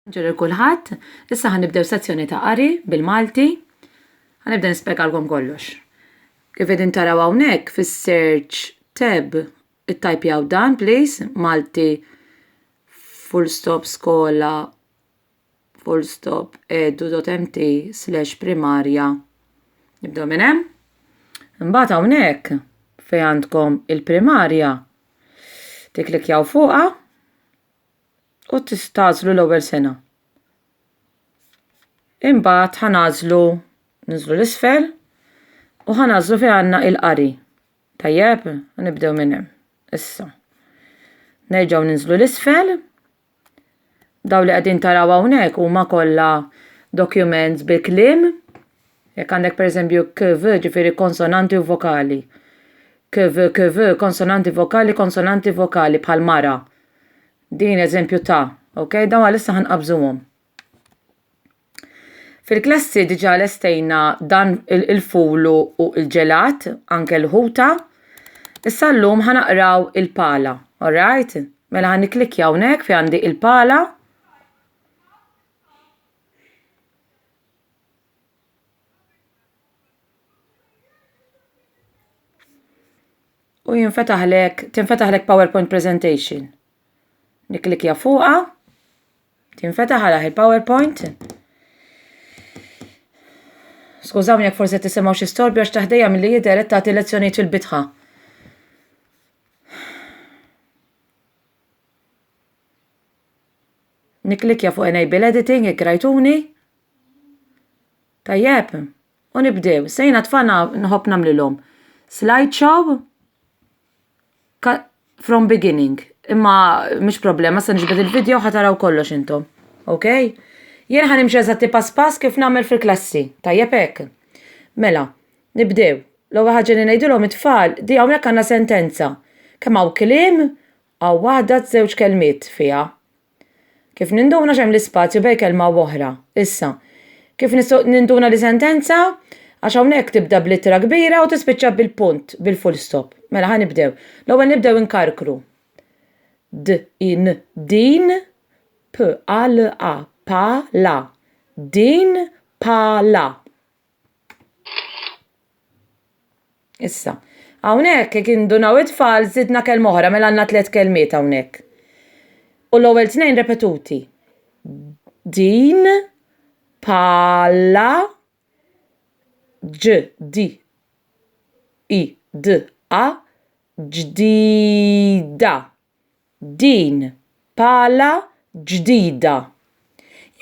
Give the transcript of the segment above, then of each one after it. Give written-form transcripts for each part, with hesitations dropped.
Ġurri kulħadd, issa ħanibdew sezzjoni ta' qari bil-Malti. Ħanibda nispjegalkom kollox. Kif qegħdin taraw hawnhekk fis-search tab ittajpjaw dan please, Malti /skola /edu.mt/primarja. Nibdew minn hemm. Imbagħad hawnhekk fejn għandkom il-primarja tikklikjaw fuqha u tistgħażlu l-ewwel sena. Imbagħad ħanażlu niżlu l-isfel u ħanażlu fejn għandna il-qari. Tajjeb, nibdew minn hemm. Issa. Nerġgħu ninżlu l-isfel. Daw li qegħdin taraw hawnhekk huma kollha documents bil-kliem. Jekk għandek pereżempju KV ġifieri konsonanti u vokali. KV konsonanti vokali bħal mara. Din eżempju ta', ok? Dawn għalissa ħanqabżuhom. Fil-klassi diġà lestejna dan il-fulu u l-ġelat, anke l-ħuta. Issa llum ħanaqraw il-pala, alright? Mela ħaniklikja hawnhekk fi għandi il-pala. U tinfetaħlek PowerPoint presentation. Niklikja fuqha, tinfetaħ għalha il-PowerPoint. Skużawni jekk forsi tisimgħu xi storbju għax taħdejja milli jidher qed tagħti lezzjonijiet fil-bitħa. Niklikja fuq Enable Editing jekk rajtuni. Tajjeb, u nibdew. Sejna tfana nħobb nagħmlilhom slideshow from beginning. Imma mhix problema, se niġbed il-video ħataraw kollox intom. Ok? Jien ħanimxi eżatti pass kif nagħmel fil-klassi. Tajjeb hekk. Mela, nibdew. L-ewwel ħaġa li ngħidulhom it-tfal di hawnhekk għandna sentenza. Kemm hawn kliem hawn waħda żewġ kelmiet fiha. Kif ninduna x'hemm l-ispazju bejn kelma u oħra. Issa, kif ninduna li sentenza għax hawnhekk tibda b'littra kbira u tispiċċa bil-punt, bil-full stop. Mela ħanibdew. L-ewwel nibdew inkarkru. Din, p-a-l-a, pa-la, din, pa-la. Issa, hawnhekk jekk indunaw it-tfal żidna kelma oħra mela għandna 3 kelmiet hawnhekk. U l-ewwel 2 repetuti. Din, pa-la, ġ-di-i-d-a, ġdida. Din, pala, ġdida.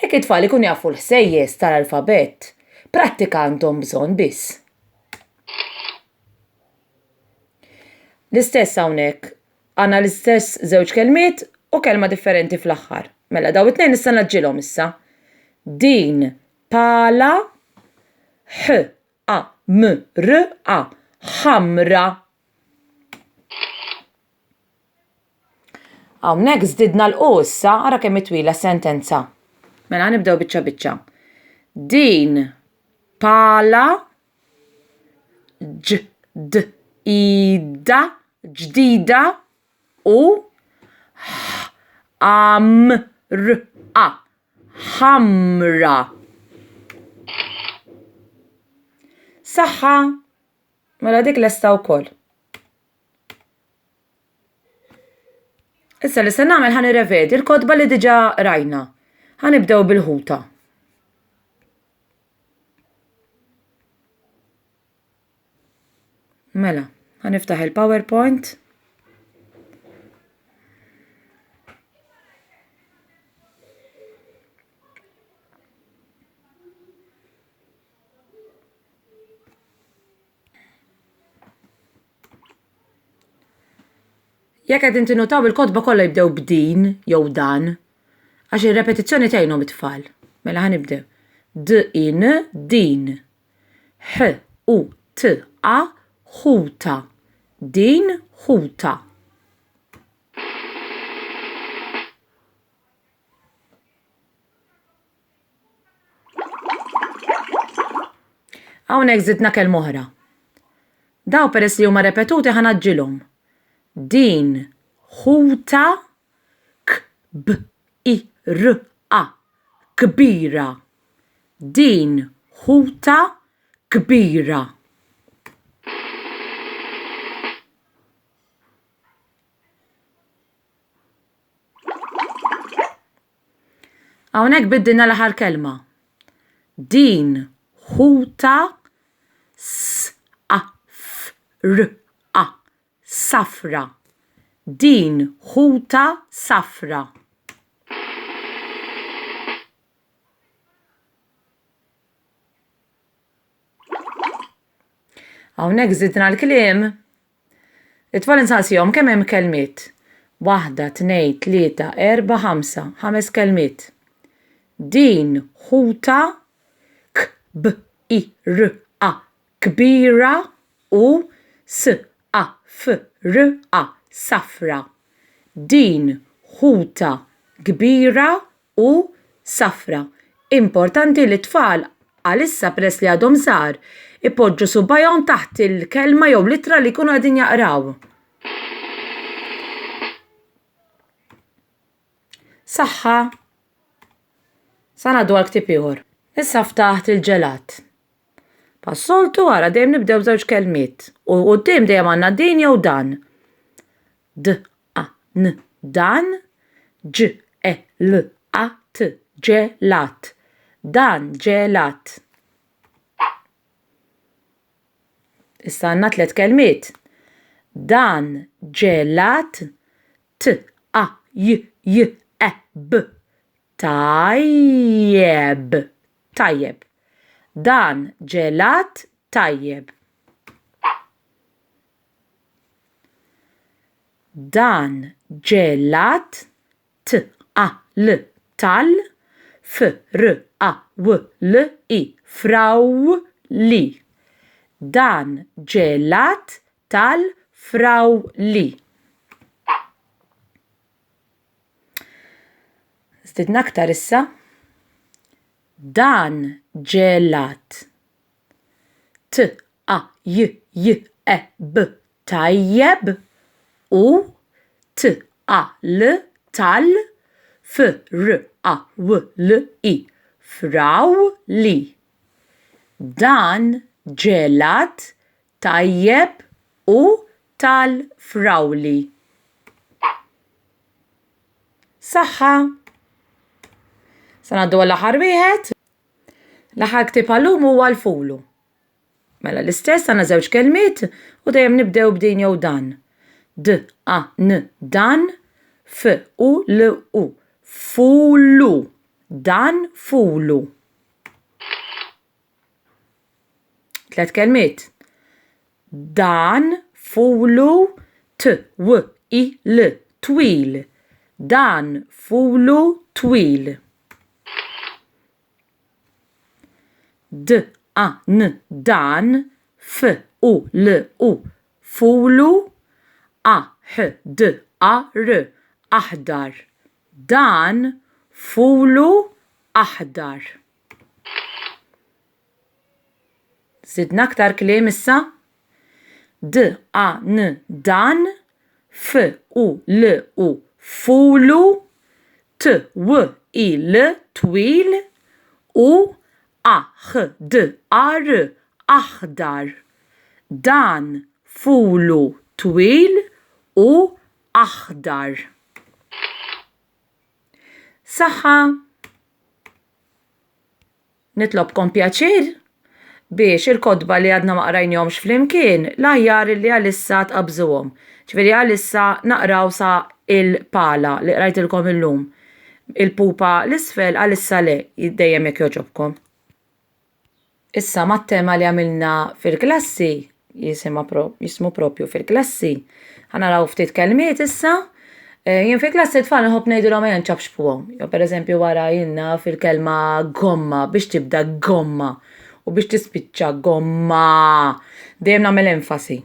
Jekk it-tfal ikun jafu l-ħsejjes tal-alfabet, prattika għandhom bżonn biss. L-istess hawnhekk, għandna l-istess żewġ kelmiet u kelma differenti fl-aħħar. Mela daw it-tnejn nista' naġġilhom issa. Din, pala, ħ-a-m-r-a, ħamra. Hawnhekk żdidna l-qu issa ara kemm itwila sentenza. Mela nibdew biċċa biċċa. Din pala ġdida ġdida u amra ħamra. Saħħa. Mela dik lesta wkoll. Issa li se nagħmel ħanirrevedi l-kodba li diġà rajna. Ħanibdew bil-ħuta. Mela, ħaniftaħ il-PowerPoint. Jekk qegħdin tinnotaw il-kodba kollha jibdew b'din jew dan, għax ir-repetizzjoni tgħinhom it-tfal. Mela ħanibdew. D-in, din. H-u-t-a, ħuta. Din, ħuta. Hawnhekk żidna kelma oħra. Daw peress li huma repetuti ħanaġġilhom. Din, ħuta, k-b-i-r-a, kbira. Din ħuta kbira. Hawnhekk biddilna l-aħħar kelma. Din ħuta safra. Din ħuta safra. Hawnhekk żidna l-kliem. It-tfal insaqsihom kemm hemm kelmiet. 1, 2, 3, 4, 5. 5 kelmiet. Din ħuta kbira kbira u safra safra. Din ħuta kbira u safra. Importanti li t-tfal għalissa peress li għadhom żgħar ipoġġu subajhom taħt il-kelma jew litra li jkunu qegħdin jaqraw. Saħħa. Sa ngħaddu għal ktieb ieħor. Issa ftaħt il-ġelat. Pas-soltu wara dejjem nibdew b'żewġ kelmiet u quddiem dejjem għandna din jew dan. Dan, ġelat, ġelat. Dan ġelat. Issa għandna 3 kelmiet. Dan ġelat, tajjeb. Tajjeb. Dan ġelat tajjeb. Dan ġelat tal frawli. Dan ġelat tal-frawli. Żdidna aktar issa. Dan ġelat. Tajjeb u tal-frawli. Frawli. Dan ġelat tajjeb u tal-frawli. Saħħa. Sa ngħaddu għall-aħħar wieħed. L-aħħar ktieb għallum huwa l-fulu. Mela l-istess għandna żewġ kelmiet u dejjem nibdew b'din jew dan. Dan fulu. Dan fulu. 3 kelmiet. Dan fulu twil. Dan fulu twil. Dan fulu aħdar. Dan fulu aħdar. Zidna aktar kliem issa. Dan fulu twil u aħdar. Dan fulu twil u aħdar. Saħħa. Nitlobkom pjaċir biex il-kodba li għadna ma qrajnihomx flimkien l-aħjar li għalissa tqabżuhom. Ġifieri għalissa naqraw sa il-pala li qrajtilkom illum. Il-pupa l-isfel għalissa le dejjem jekk jogħġobkom. Issa mat-tema li għamilna fil-klassi jismu propju fil-klassi. Ħanaraw ftit kelmiet issa. Jien fil-klassi tfal nħobb ngħidulhom ma janċabxbuhom. Jew pereżempju wara jilna fil-kelma gomma biex tibda gomma u biex tispiċċa gomma. Dejjem nagħmel enfasi.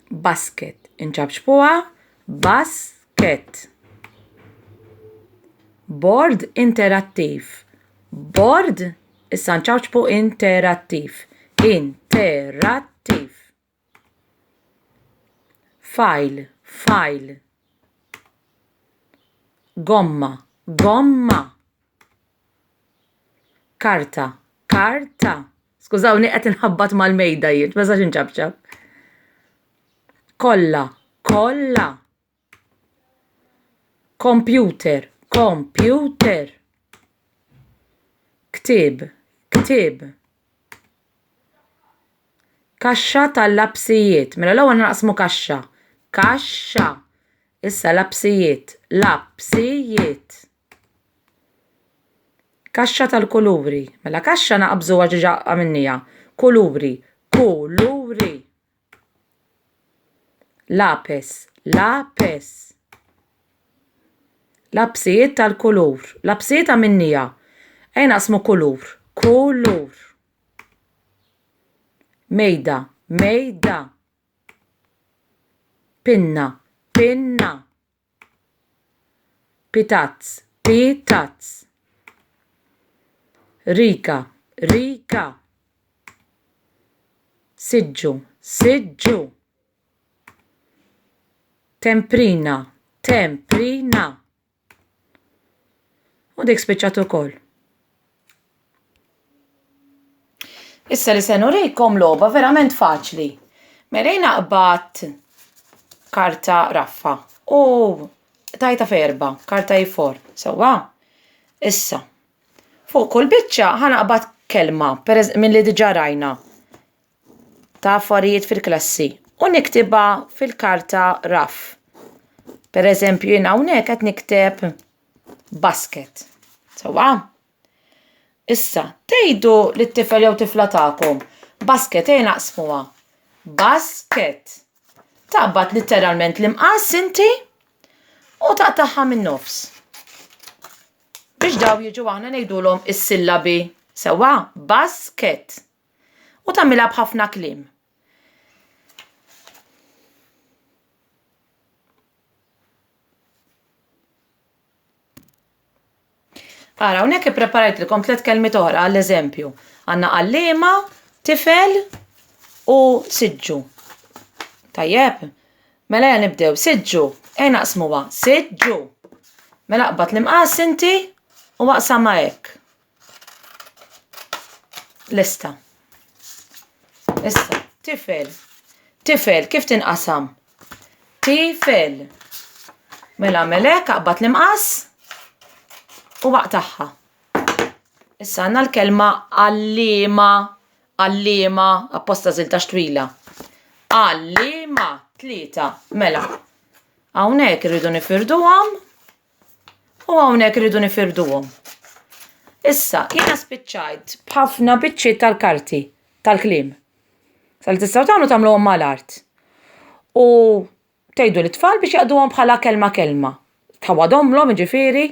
Basket. Inċabxbuha basket. Board interattiv. Board issa nċabxbu interattiv. Interattiv. File. Gomma. gomma. Karta, karta. Skużawni qed inħabbat mal-mejda jien, ma sax inċabċab. Kolla, kolla. Computer, computer. Ktib, ktib. Kaxxa tal-labsijiet. Mela l-ewwel naqsmu kaxxa. Kaxxa. Issa labsijiet. Labsijiet. Kaxxa tal-kuluri. Mela kaxxa naqbżuha ġiġa għamilnija. Kuluri. Kuluri. Lapis. Lapis. Labsijiet tal-kulur. Labsijiet għamilnija. Ej naqsmu kulur. Kulur. Mejda. Mejda. Pinna. Pinna. Pitazz. Pitazz. Rika. Rika. Siġġu. Siġġu. Temprina. Temprina. U dik spiċċat ukoll. Issa li se nurejkom logħba verament faċli. Mela naqbad karta raffa u tajta ferba, karta A4. Sewwa? Issa. Fuq kull biċċa ħanaqbad kelma minn li diġà rajna ta' affarijiet fil-klassi u niktibha fil-karta raff. Pereżempju jien hawnhekk qed nikteb basket. Sewwa? Issa, tgħidu lit-tifel jew tifla tagħkom basket naqsmuha. Basket. Taqbad litteralment l-imqas inti u taqtaħħa min-nofs. Biex daw jiġu aħna ngħidulhom is-sillabi sewwa basket. U tagħmilha b'ħafna kliem. Ara, hawnhekk ippreparajtlkom 3 kelmiet oħra għall-eżempju. Għandna għalliema, tifel u siġġu. Tajjeb? Mela nibdew. Siġġu. Naqsmuha. Siġġu. Mela qbad l-imqas inti u waqsamha hekk. Lista. Issa, tifel. Tifel, kif tinqasam? Tifel. Mela hekk aqbad l-imqas u waqtaħħa. Issa għandna l-kelma għalliema, għalliema, apposta żilta xtwila. Għalliema, 3. Mela, hawnhekk irridu nifirduhom u hawnhekk irridu nifirduhom. Issa, jiena spiċċajt b'ħafna biċċiet tal-karti, tal-kliem. Sal tistgħu tagħmluhom mal-art. U tgħidu l-tfal biex jaqduhom bħala kelma. Tħawadhomlhom ġifieri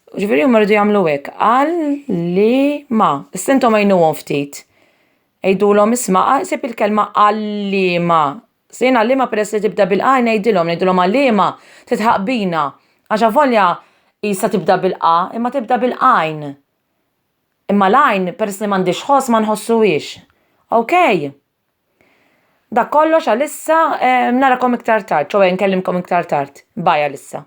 huma rridu jagħmlu hekk. Għalliema. Issa intom għajnuhom ftit. Għejdulhom isma' sib il-kelma għalliema. Sejn għalliema peress li tibda bil-qa ngħidilhom għalliema titħaq bina. Għax avolja jista' tibda bil-qa imma tibda bil-qajn. Imma l-għajn peress li m'għandix ħoss ma nħossuhiex. Okej. Dak kollox għalissa narakom iktar tard, ċewwa nkellimkom iktar tard. Bye għalissa.